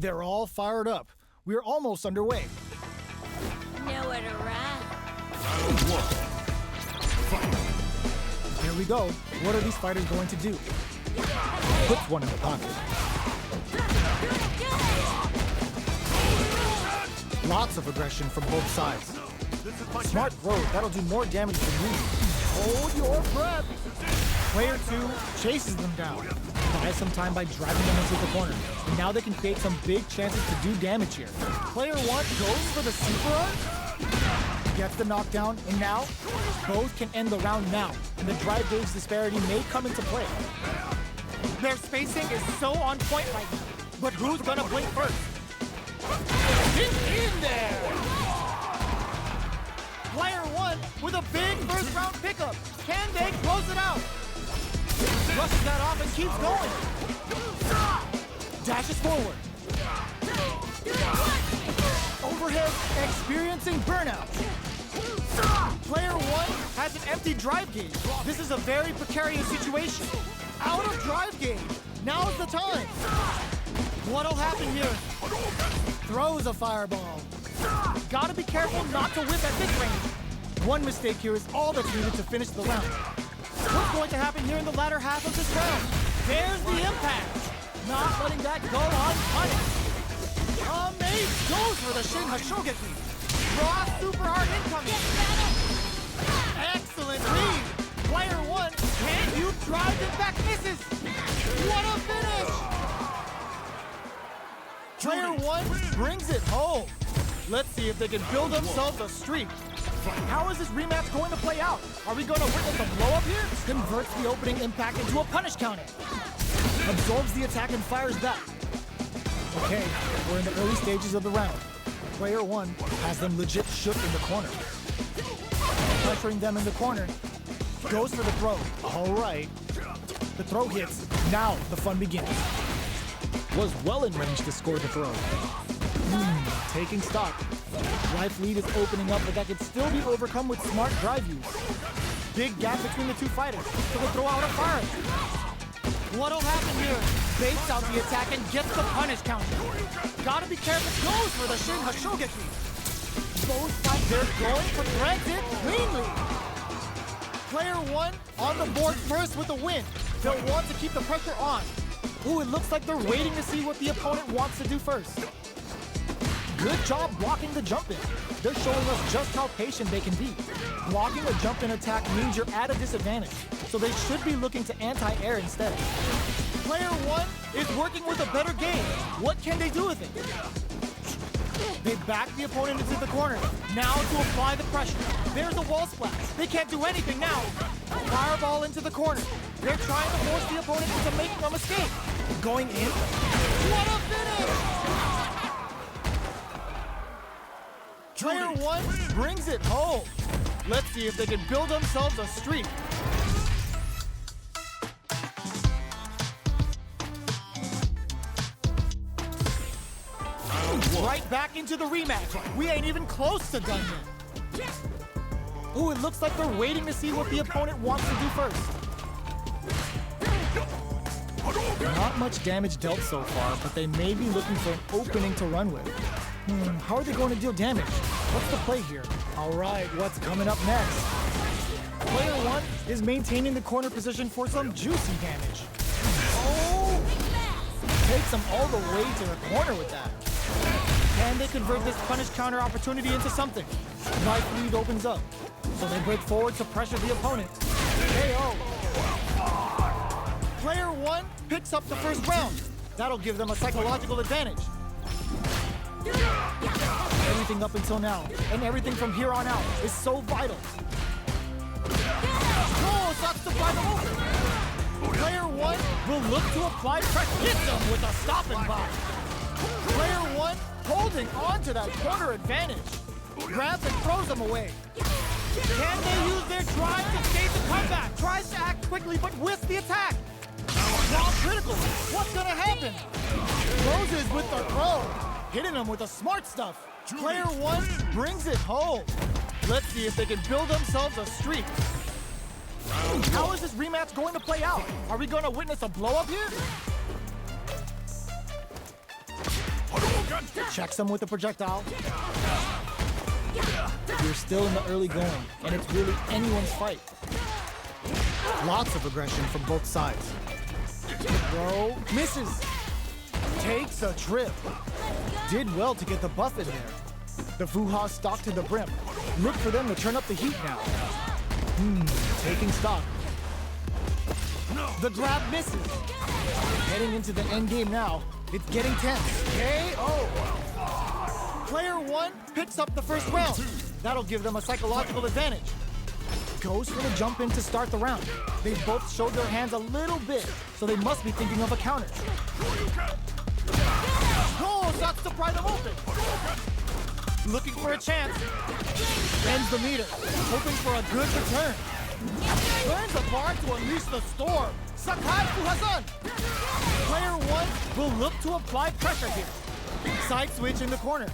They're all fired up. We're almost underway. Nowhere to run. Here we go. What are these fighters going to do? Puts one in the pocket. Lots of aggression from both sides. Smart throw. That'll do more damage than you. Hold your breath. Player 2 chases them down. Buys some time by driving them into the corner. And now they can create some big chances to do damage here. Player 1 goes for the super art. Gets the knockdown, and now both can end the round now. And the drive gauge disparity may come into play. Their spacing is so on point right now. But who's gonna blink first? Get in there! Player 1 with a big first round pickup. Can they close it out? Rushes that off and keeps going. Dashes forward. Overhead, experiencing burnout. Player 1 has an empty drive gauge. This is a very precarious situation. Out of drive gauge. Now's the time. What'll happen here? Throws a fireball. Gotta be careful not to whip at this range. One mistake here is all that's needed to finish the round. What's going to happen here in the latter half of this round? There's the impact. Not letting that go unpunished. Amaze goes for the Shin Hashogeki. Raw super hard incoming. Excellent read. Player 1, can you drive it back? Misses. What a finish. Player 1 brings it home. Let's see if they can build themselves a streak. How is this rematch going to play out? Are we going to witness a blow-up here? Converts the opening impact into a punish counter. Absorbs the attack and fires back. Okay, we're in the early stages of the round. Player 1 has them legit shook in the corner. Pressuring them in the corner. Goes for the throw. All right. The throw hits. Now the fun begins. Was well in range to score the throw. Taking stock. Life lead is opening up, but that could still be overcome with smart drive use. Big gap between the two fighters, so they throw out a fire. What'll happen here? Baits out the attack and gets the punish counter. Gotta be careful. Goes for the Shin Hashogeki. Both fight. They're going for threads it cleanly. Player 1 on the board first with the win. They'll want to keep the pressure on. Ooh, it looks like they're waiting to see what the opponent wants to do first. Good job blocking the jump in. They're showing us just how patient they can be. Blocking a jump in attack means you're at a disadvantage, so they should be looking to anti-air instead. Player 1 is working with a better game. What can they do with it? They back the opponent into the corner. Now to apply the pressure. There's a wall splash. They can't do anything now. Fireball into the corner. They're trying to force the opponent into making a mistake. Going in. What a finish! Player 1 brings it home. Let's see if they can build themselves a streak. Right back into the rematch. We ain't even close to done yet. Ooh, it looks like they're waiting to see what the opponent wants to do first. Not much damage dealt so far, but they may be looking for an opening to run with. How are they going to deal damage? What's the play here? All right, what's coming up next? Player 1 is maintaining the corner position for some juicy damage. Oh! Takes them all the way to the corner with that. Can they convert this punish counter opportunity into something? Life lead opens up, so they break forward to pressure the opponent. KO. Player 1 picks up the first round. That'll give them a psychological advantage. Everything up until now, and everything from here on out, is so vital. Oh, stops to fly them over. Player 1 will look to apply pressure. Hits them with a stopping block. Player 1 holding on to that corner advantage. Grabs and throws them away. Can they use their drive to stage the comeback? Tries to act quickly, but whiffs the attack. Now critical. What's gonna happen? Closes with the throw. Hitting them with the smart stuff. Player 1 brings it home. Let's see if they can build themselves a streak. How is this rematch going to play out? Are we going to witness a blow-up here? Checks him with a projectile. You're still in the early going, and it's really anyone's fight. Lots of aggression from both sides. Throw misses. Takes a trip. Did well to get the buff in there. The Fuha stock to the brim. Look for them to turn up the heat now. Taking stock. The grab misses. Heading into the end game now. It's getting tense. KO. Player 1 picks up the first round. That'll give them a psychological advantage. Goes for the jump in to start the round. They both showed their hands a little bit, so they must be thinking of a counter. Oh, shots to pry them open. Looking for a chance. Bends the meter, hoping for a good return. Burns the bar to unleash the storm. Sakai Fuhazan. Player 1 will look to apply pressure here. Side switch in the corner.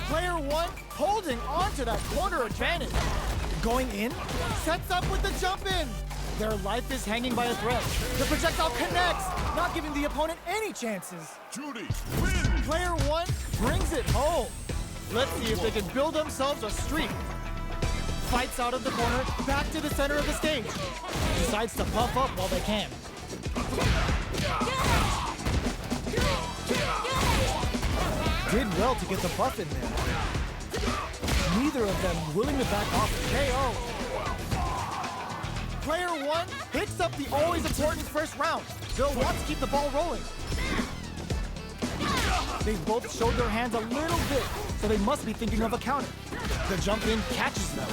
Player 1 holding on to that corner advantage. Going in, sets up with the jump in. Their life is hanging by a thread. The projectile connects, not giving the opponent any chances. Juri, win! Player 1 brings it home. Let's see if they can build themselves a streak. Fights out of the corner, back to the center of the stage. Decides to puff up while they can. Did well to get the buff in there. Neither of them willing to back off. KO. Player 1 picks up the always important first round. They'll want to keep the ball rolling. They both showed their hands a little bit, so they must be thinking of a counter. The jump in catches them.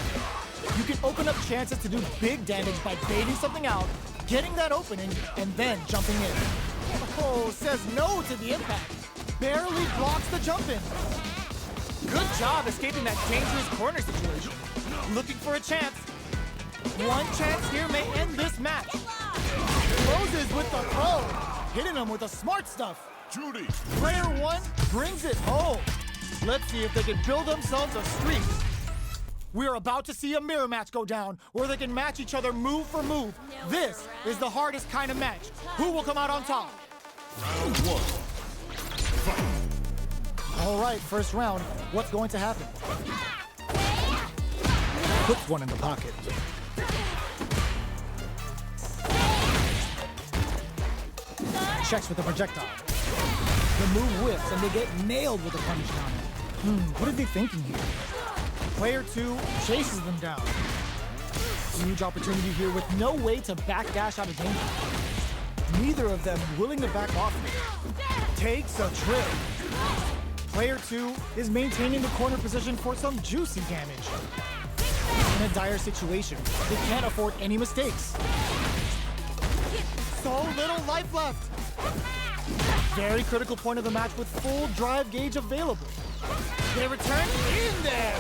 You can open up chances to do big damage by baiting something out, getting that opening, and then jumping in. Oh, says no to the impact. Barely blocks the jump in. Good job escaping that dangerous corner situation. Looking for a chance. One chance here may end this match. Closes with the throw. Hitting him with the smart stuff. Juri, Player 1 brings it home. Let's see if they can build themselves a streak. We're about to see a mirror match go down, where they can match each other move for move. This is the hardest kind of match. Who will come out on top? round 1. All right, first round. What's going to happen? Puts one in the pocket. Checks with the projectile. The move whips, and they get nailed with a punish counter. What are they thinking here? Player 2 chases them down. Huge opportunity here with no way to backdash out of danger. Neither of them willing to back off. Takes a trip. Player 2 is maintaining the corner position for some juicy damage. In a dire situation, they can't afford any mistakes. So little life left. Very critical point of the match with full drive gauge available. They return in there.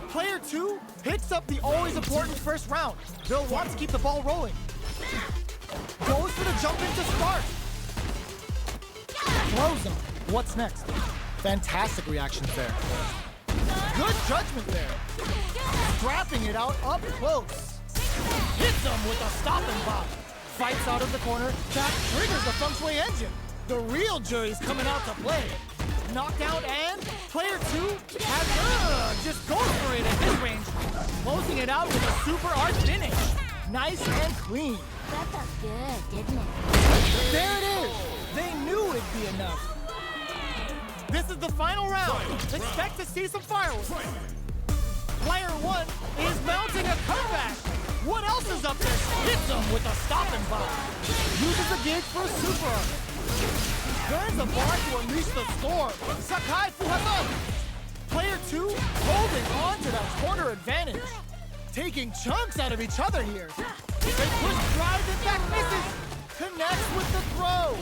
Player 2 picks up the always important first round. They'll want to keep the ball rolling. Goes for the jump in to start. Throws him. What's next? Fantastic reactions there. Good judgment there. Scrapping it out up close. Hits him with a stop and bop. Fights out of the corner. That triggers the feng shui engine. The real Juri's coming out to play. Knockout and player 2 has just goes for it at this range. Closing it out with a super art finish. Nice and clean. That felt good, didn't it? There it is. They knew it'd be enough. This is the final round. Expect to see some fireworks. Player 1 is mounting a comeback. What else is up there? Hits him with a stop and bop. Uses the gauge for a super art. Burns the bar to unleash the storm. Sakai Fuhazan. Player 2 holding on to that corner advantage. Taking chunks out of each other here. They push, drives, and back misses. Connects with the throw.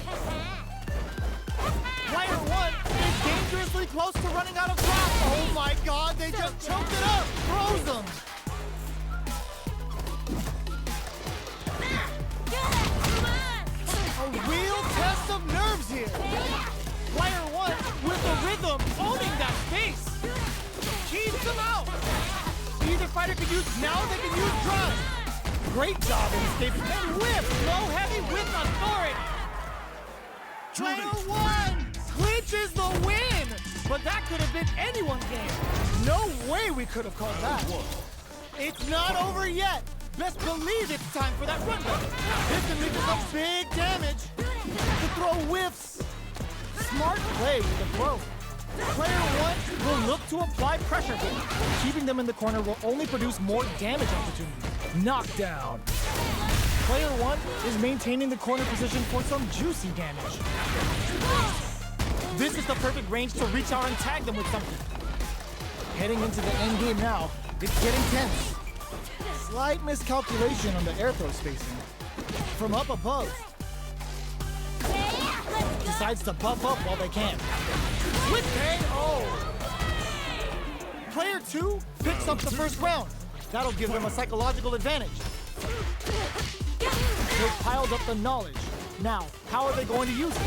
Player 1 is dangerously close to running out of gas. Oh my god, they just choked it up. Throws them. A real test of nerves here. Player 1 with the rhythm owning that space. Keeps them out. Either fighter can use, now they can use drive. Great job in escaping and whip. Low heavy with authority. Player 1 clinches the win! But that could have been anyone's game. No way we could have called that. It's not over yet. Best believe it's time for that run back. This can lead to some big damage. The throw whiffs. Smart play with the throw. Player one will look to apply pressure here. Keeping them in the corner will only produce more damage opportunities. Knockdown. Player one is maintaining the corner position for some juicy damage. This is the perfect range to reach out and tag them with something. Heading into the end game now, it's getting tense. Slight miscalculation on the air throw spacing. From up above. Decides to buff up while they can. With KO! Player two picks up the first round. That'll give them a psychological advantage. They've piled up the knowledge. Now, how are they going to use it?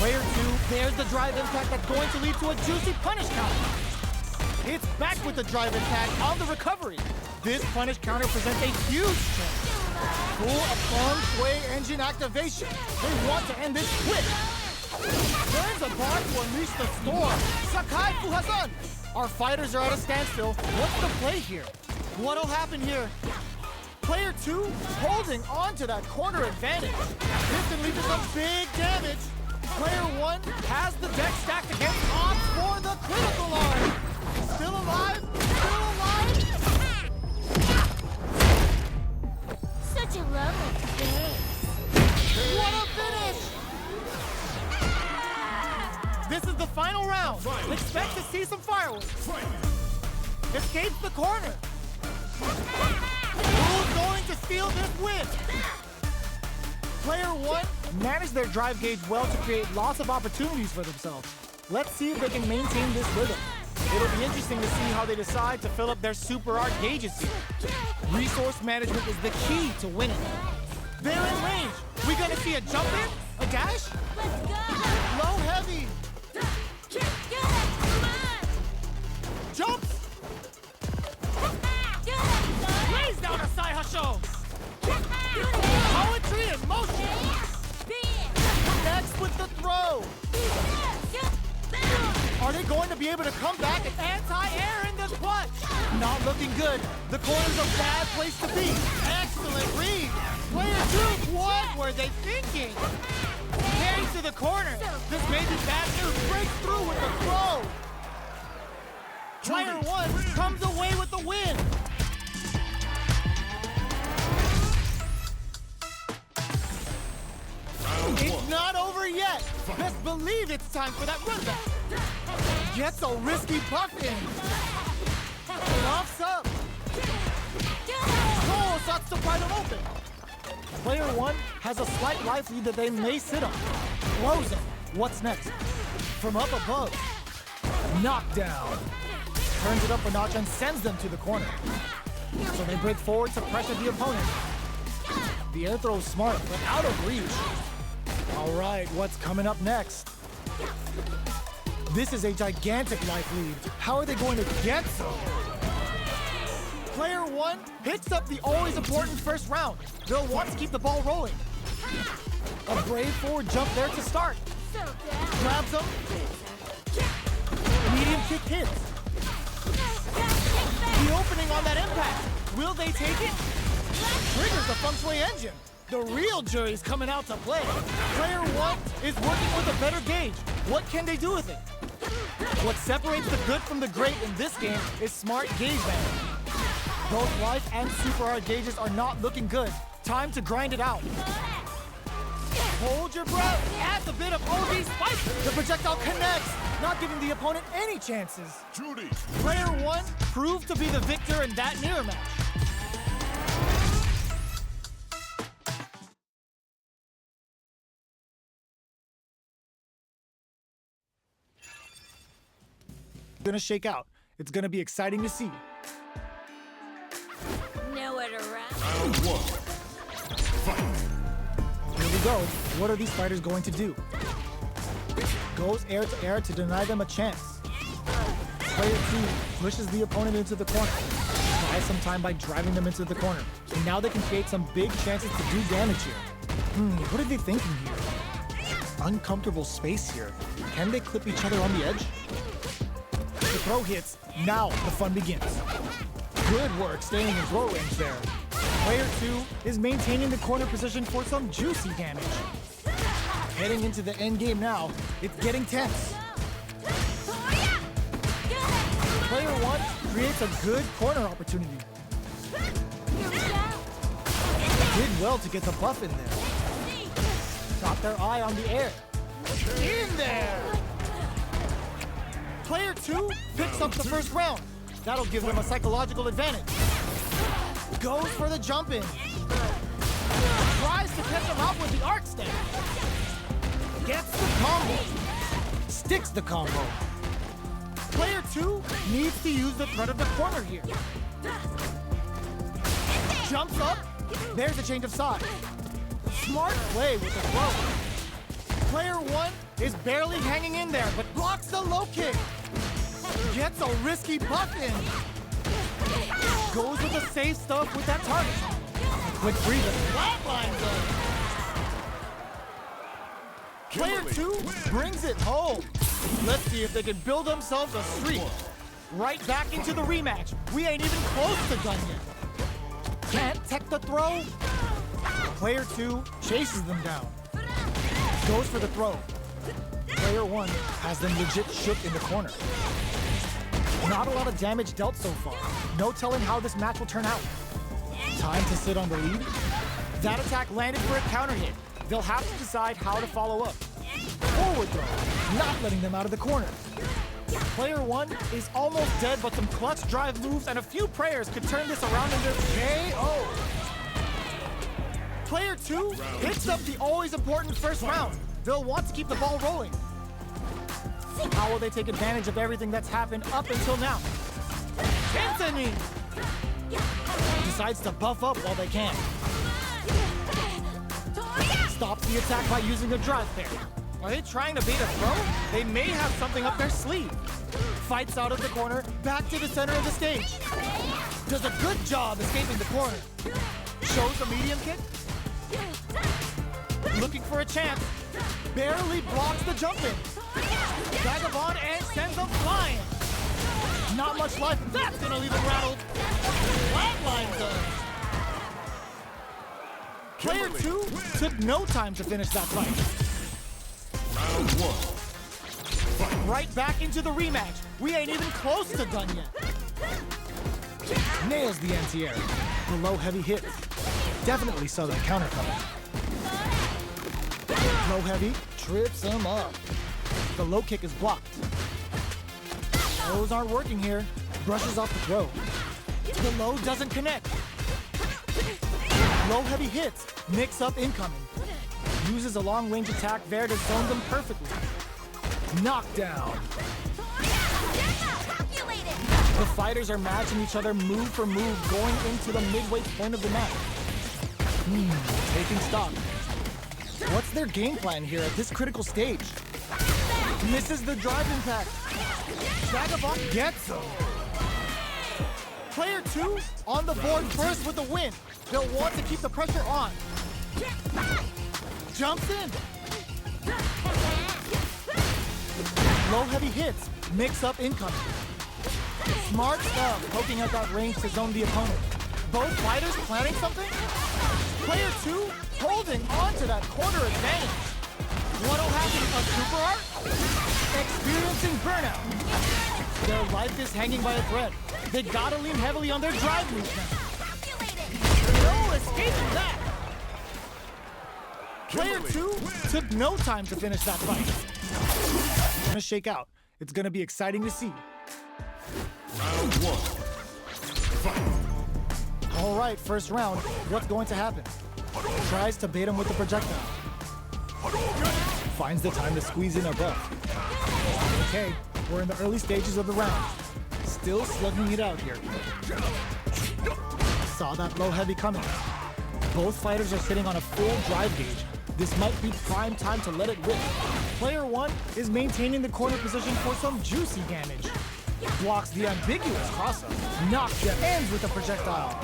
Player two, there's the drive impact that's going to lead to a juicy punish counter. It's back with the drive impact on the recovery. This punish counter presents a huge chance. Full upon sway engine activation. They want to end this quick. Turns a bar to unleash the storm. Sakai Fuhasan. Our fighters are at a standstill. What's the play here? What'll happen here? Player two holding on to that corner advantage. This can lead to some big damage. Player one has the deck stacked against odds for the critical arm. Still alive? Still alive? Such a lovely face. What a finish! This is the final round. Expect to see some fireworks. Escapes the corner. Who's going to steal this win? Player one managed their drive gauge well to create lots of opportunities for themselves. Let's see if they can maintain this rhythm. It'll be interesting to see how they decide to fill up their super art gauges here. Resource management is the key to winning. They're in range. We gonna see a jump in? A dash? Let's go! Low heavy. Good, come on! Jumps. Good! Lays down a Sai Hasho. Good! Poetry in motion. Next with the throw. Are they going to be able to come back and anti-air in this clutch? Not looking good. The corner's a bad place to be. Excellent read. Player two, what were they thinking? Carries to the corner. This may be bad news. Breaks through with the throw. Player one comes away with the win. It's not over yet. Best believe it's time for that run back. Gets a risky buff in. Lofts up. Cole starts to pry them open. Player one has a slight life lead that they may sit on. Blows him. What's next? From up above. Knockdown. Turns it up a notch and sends them to the corner. So they break forward to pressure the opponent. The air throw is smart, but out of reach. All right, what's coming up next? This is a gigantic life lead. How are they going to get some? Player one picks up the always important first round. They'll want to keep the ball rolling. A brave forward jump there to start. Grabs him. Medium kick hits. The opening on that impact. Will they take it? Triggers the feng shui engine. The real Juri's coming out to play. Player one is working with a better gauge. What can they do with it? What separates the good from the great in this game is smart gauge management. Both life and super art gauges are not looking good. Time to grind it out. Hold your breath. Adds a bit of OD spike. The projectile connects, not giving the opponent any chances. Juri. Player one proved to be the victor in that mirror match. Gonna shake out. It's gonna be exciting to see. Nowhere to run. Round one. Fight. Here we go. What are these fighters going to do? Goes air to deny them a chance. Player two pushes the opponent into the corner. Buys some time by driving them into the corner. And now they can create some big chances to do damage here. What are they thinking here? uncomfortable space here. Can they clip each other on the edge? The throw hits. Now the fun begins. Good work staying in throw range there. Player 2 is maintaining the corner position for some juicy damage. Heading into the end game now, it's getting tense. Player 1 creates a good corner opportunity. Did well to get the buff in there. Got their eye on the air. In there! Player 2 picks up the first round. That'll give them a psychological advantage. Goes for the jump in. Tries to catch him out with the arc step. Gets the combo. Sticks the combo. Player 2 needs to use the threat of the corner here. Jumps up. There's a change of side. Smart play with the throw. Player 1 is barely hanging in there, but blocks the low kick. Gets a risky buff in. Goes with the safe stuff with that target. Quick breather. Flatlines him. Player 2 brings it home. Let's see if they can build themselves a streak. Right back into the rematch. We ain't even close to done yet. Can't tech the throw. Player 2 chases them down. Goes for the throw. Player 1 has them legit shook in the corner. Not a lot of damage dealt so far. No telling how this match will turn out. Time to sit on the lead. That attack landed for a counter hit. They'll have to decide how to follow up. Forward throw, not letting them out of the corner. Player 1 is almost dead, but some clutch drive moves and a few prayers could turn this around into KO. Player 2 picks up the always important first round. They'll want to keep the ball rolling. How will they take advantage of everything that's happened up until now? Anthony decides to buff up while they can. Stops the attack by using a drive pair. Are they trying to bait a throw? They may have something up their sleeve. Fights out of the corner, back to the center of the stage. Does a good job escaping the corner. Shows a medium kick. Looking for a chance. Barely blocks the jump in. Vagabond and sends them flying. Not much life. That's gonna leave him rattled. Flatline does. Player 2 took no time to finish that fight. Round 1. Fight. Right back into the rematch. We ain't even close to done yet. Nails the anti-air. The low heavy hits. Definitely saw that counter coming. Low heavy trips him up. The low kick is blocked. Those aren't working here. Brushes off the throw. The low doesn't connect. Low heavy hits. Mix up incoming. Uses a long range attack there to zone them perfectly. Knockdown. The fighters are matching each other move for move going into the midway point of the match. Taking stock. What's their game plan here at this critical stage? Misses the drive impact. Vagabond gets him. Player 2 on the board first with the win. They'll want to keep the pressure on. Jumps in. Low heavy hits. Mix up incoming. Smart stuff, poking out that range to zone the opponent. Both fighters planning something? Player 2 holding on to that corner advantage. What'll happen? A super art? Experiencing burnout. Their life is hanging by a thread. They gotta lean heavily on their drive moves now. No escaping that. Player 2 took no time to finish that fight. It's gonna shake out. It's gonna be exciting to see. Round 1. Fight. All right, first round. What's going to happen? Tries to bait him with the projectile. Finds the time to squeeze in a buff. Okay, we're in the early stages of the round. Still slugging it out here. Saw that low heavy coming. Both fighters are sitting on a full drive gauge. This might be prime time to let it rip. Player 1 is maintaining the corner position for some juicy damage. Blocks the ambiguous crossup. Knockdown ends with a projectile.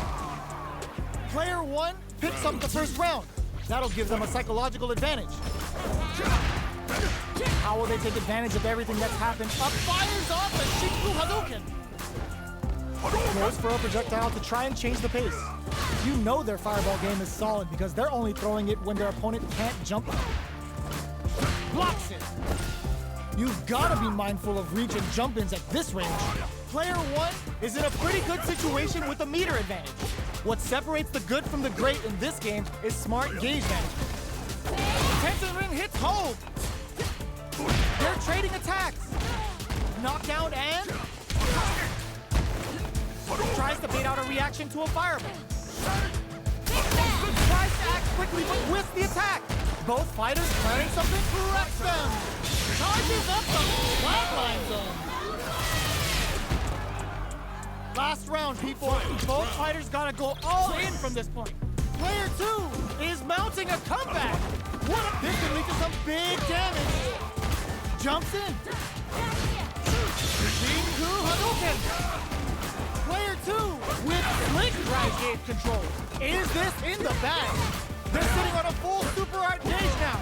Player 1 picks up the first round. That'll give them a psychological advantage. How will they take advantage of everything that's happened? Up fires off a Shinku Hadouken! Goes for a projectile to try and change the pace. You know their fireball game is solid because they're only throwing it when their opponent can't jump. Blocks it! You've got to be mindful of reach and jump-ins at this range. Player 1 is in a pretty good situation with a meter advantage. What separates the good from the great in this game is smart gauge management. Tension Ring hits home! They're trading attacks! Knockdown and... tries to bait out a reaction to a fireball. Tries to act quickly but whiffs the attack. Both fighters planning something corrects them. Charges up the flatline zone. Last round, people. Both fighters gotta go all in from this point. Player 2 is mounting a comeback. What a this can lead to some big damage. Jumps in. Shinku Hadouken. Player 2 with slick drive gauge control. Is this in the bag? They're sitting on a full super art gauge now.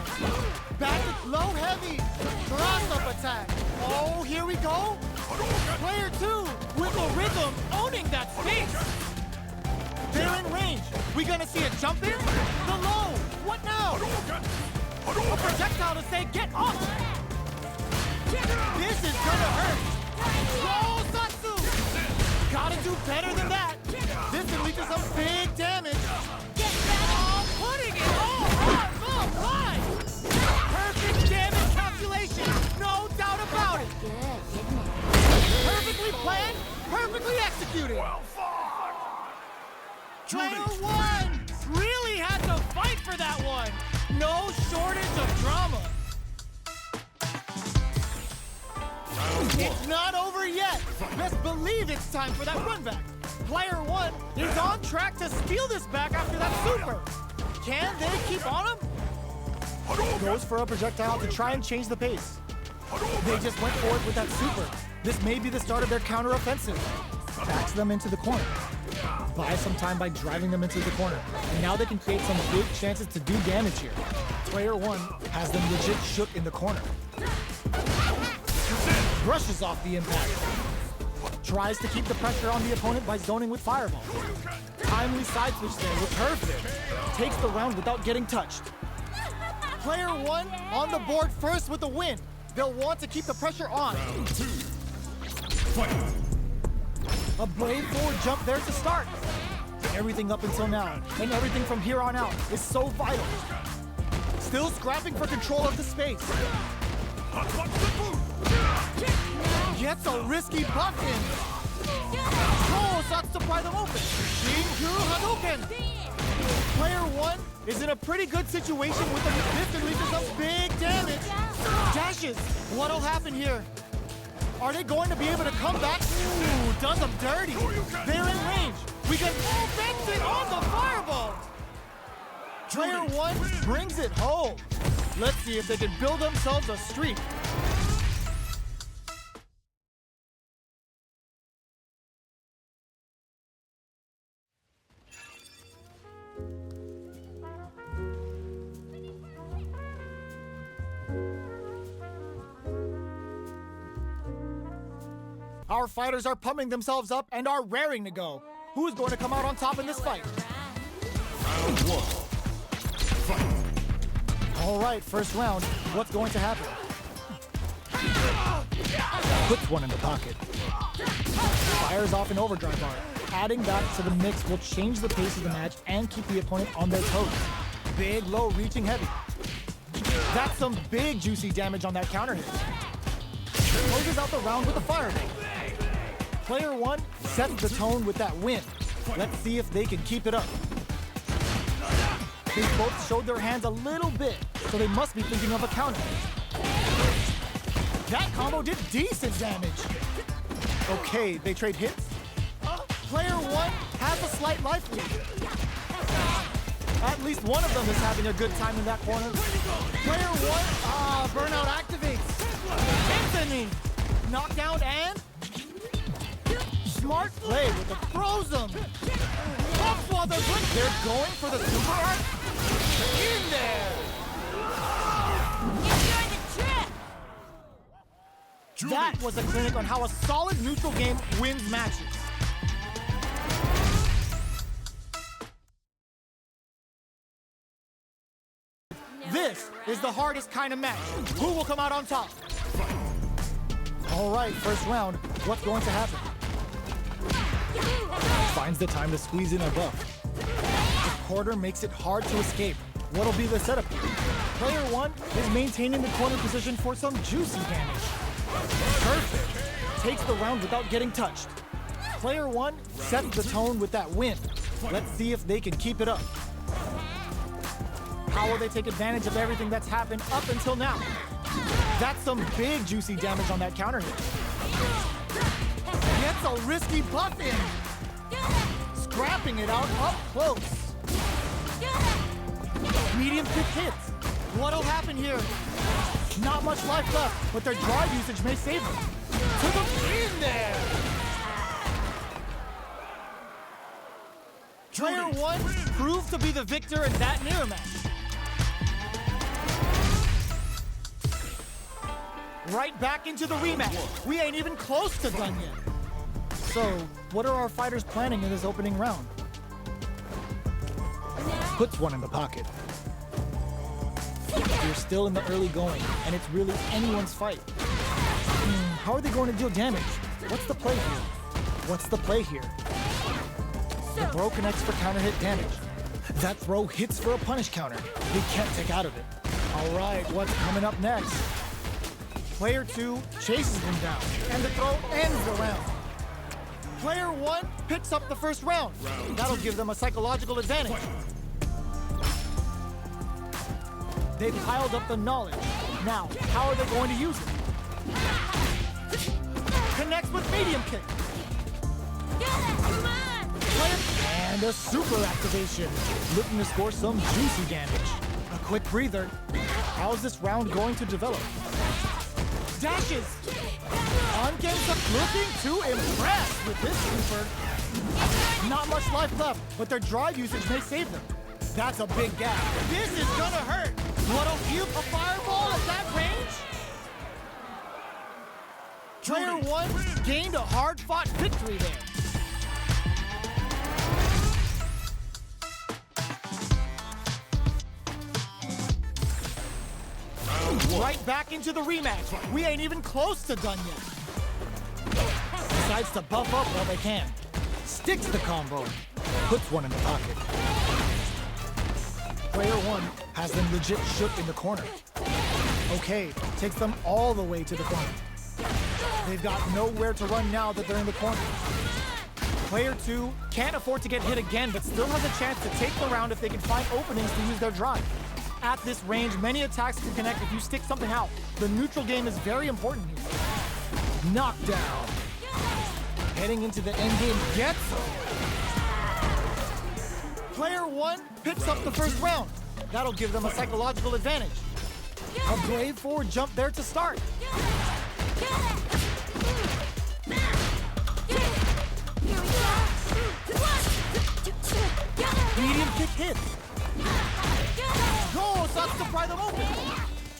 Back to low heavy. Cross-up attack. Oh, here we go. Player 2 with the rhythm owning that space. They're in range. We gonna see a jump in? The low. What now? A projectile to say get off. This is gonna hurt. Oh, Satsu. Gotta do better than that. This can lead to some big damage. Oh, putting it all on the line. Perfect damage calculation. No doubt about it. Good, didn't it? Perfectly planned, perfectly executed. Player 1 really had to fight for that one. No shortage of drama. It's not over yet. Best believe it's time for that run back. Player 1 is on track to steal this back after that super. Can they keep on him? Goes for a projectile to try and change the pace. They just went for it with that super. This may be the start of their counter-offensive. Backs them into the corner. Buy some time by driving them into the corner. And now they can create some big chances to do damage here. Player 1 has them legit shook in the corner. Brushes off the impact. Tries to keep the pressure on the opponent by zoning with fireball. Timely side switch there with perfect. Takes the round without getting touched. Player 1 on the board first with the win. They'll want to keep the pressure on. Round 2. Fight. A brave forward jump there to start. Everything up until now, and everything from here on out, is so vital. Still scrapping for control of the space. Gets a risky buff in. Oh, starts to pry them open. Shinku Hadouken. Player 1 is in a pretty good situation with the this can lead to some big damage. Dashes. What'll happen here? Are they going to be able to come back? Ooh, does them dirty. They're in range. We can fence it on the fireball. Player 1 brings it home. Let's see if they can build themselves a streak. Our fighters are pumping themselves up and are raring to go. Who's going to come out on top in this fight? Round 1. Fight. All right, first round. What's going to happen? Puts one in the pocket. Fires off an overdrive bar. Adding that to the mix will change the pace of the match and keep the opponent on their toes. Big, low, reaching heavy. That's some big, juicy damage on that counter hit. Closes out the round with a fireball. Player 1 sets the tone with that win. Let's see if they can keep it up. They both showed their hands a little bit, so they must be thinking of a counter. That combo did decent damage. Okay, they trade hits. Player 1 has a slight life lead. At least one of them is having a good time in that corner. Player 1, burnout activates. Anthony, knockdown and smart play with the frozen. That's while they're good. They're going for the super art. In there. Enjoy the trip! That was a clinic on how a solid neutral game wins matches. This is the hardest kind of match. Who will come out on top? All right, first round. What's going to happen? Finds the time to squeeze in a buff. The quarter makes it hard to escape. What'll be the setup here? Player one is maintaining the corner position for some juicy damage. Perfect. Takes the round without getting touched. Player one sets the tone with that win. Let's see if they can keep it up. How will they take advantage of everything that's happened up until now? That's some big juicy damage on that counter hit. Gets a risky buff in. Scrapping it out up close. Medium kick hits. What'll happen here? Not much life left, but their drive usage may save them. Took them in there. Player one proved to be the victor in that mirror match. Right back into the rematch. We ain't even close to done yet. So, what are our fighters planning in this opening round? Puts one in the pocket. They're still in the early going, and it's really anyone's fight. How are they going to deal damage? What's the play here? What's the play here? The throw connects for counter hit damage. That throw hits for a punish counter. They can't take out of it. All right, what's coming up next? Player two chases them down, and the throw ends the round. Player one picks up the first round. That'll give them a psychological advantage. They've piled up the knowledge. Now, how are they going to use it? Connects with medium kick. And a super activation. Looking to score some juicy damage. A quick breather. How's this round going to develop? Dashes. Anken's looking to impress with this super. Not much life left, but their drive usage may save them. That's a big gap. This is gonna hurt. What'll cube a fireball at that range? Player one gained a hard-fought victory there. Right back into the rematch. We ain't even close to done yet. Decides to buff up while they can. Sticks the combo. Puts one in the pocket. Player one has them legit shook in the corner. Okay, takes them all the way to the corner. They've got nowhere to run now that they're in the corner. Player two can't afford to get hit again, but still has a chance to take the round if they can find openings to use their drive. At this range, many attacks can connect if you stick something out. The neutral game is very important here. Knockdown. Heading into the end game, gets them. Player one picks up the first round. That'll give them a psychological advantage. A brave forward jump there to start. Medium kick hits. Go, starts to pry them open.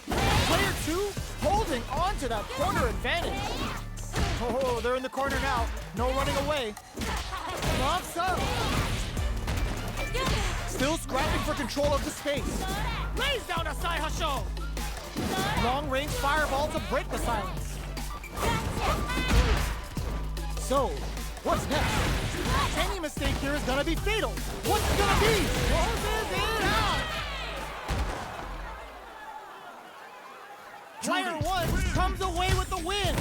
Player two holding on to that corner advantage. Oh, they're in the corner now. No running away. Locks up. Still scrapping for control of the space. Lays down a Sai Hasho. Long range fireball to break the silence. So, what's next? Any mistake here is gonna be fatal. What's it gonna be? Closes it out. Player one comes away with the win.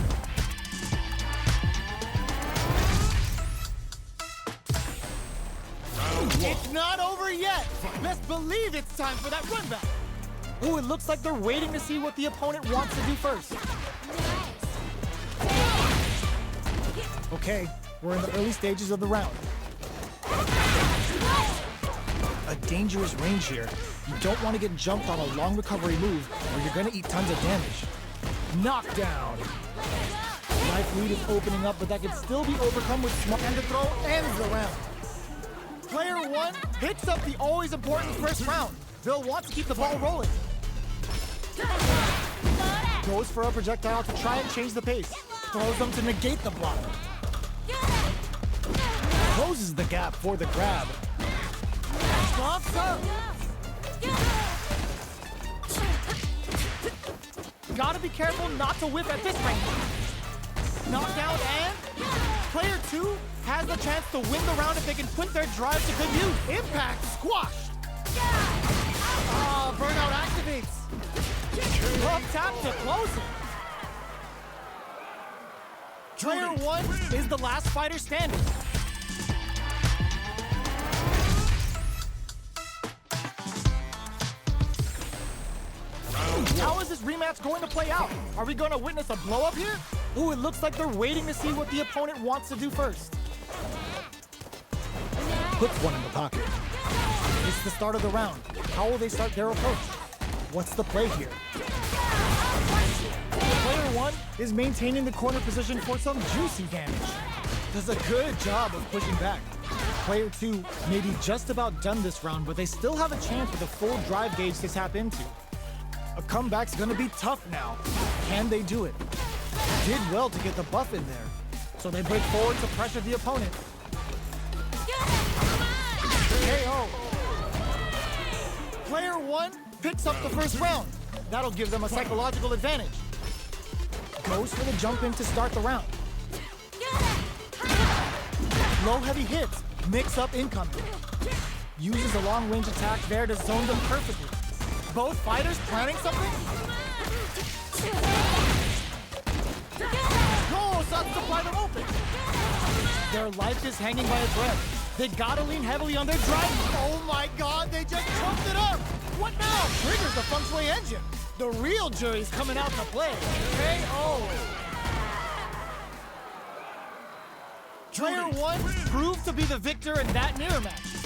It's not over yet. Let's believe it's time for that run back. Oh, it looks like they're waiting to see what the opponent wants to do first. Okay, we're in the early stages of the round. A dangerous range here. You don't want to get jumped on a long recovery move or you're going to eat tons of damage. Knockdown. Life lead is opening up, but that can still be overcome with smart. And the throw ends the round. Player one picks up the always important first round. They'll want to keep the ball rolling. Goes for a projectile to try and change the pace. Throws them to negate the block. Closes the gap for the grab. Stomps up. Gotta be careful not to whip at this range. Knockdown and player 2 has the chance to win the round if they can put their drive to good use. Impact squashed. Burnout activates. Up tap to close it. Player 1 is the last fighter standing. How is this rematch going to play out? Are we going to witness a blow up here? Ooh, it looks like they're waiting to see what the opponent wants to do first. Puts one in the pocket. It's the start of the round. How will they start their approach? What's the play here? Player 1 is maintaining the corner position for some juicy damage. Does a good job of pushing back. Player 2 may be just about done this round, but they still have a chance with a full drive gauge to tap into. A comeback's gonna be tough now. Can they do it? Did well to get the buff in there. So they break forward to pressure the opponent. KO. Player 1 picks up the first round. That'll give them a psychological advantage. Goes for the jump in to start the round. Low heavy hits, mix up incoming. Uses a long range attack there to zone them perfectly. Both fighters planning something? Go, starts to fly them open. Their life is hanging by a thread. They gotta lean heavily on their drive. Oh my god, they just choked it up! What now? Triggers the feng shui engine. The real Juri's coming out to play. KO. Player 1 proved to be the victor in that mirror match.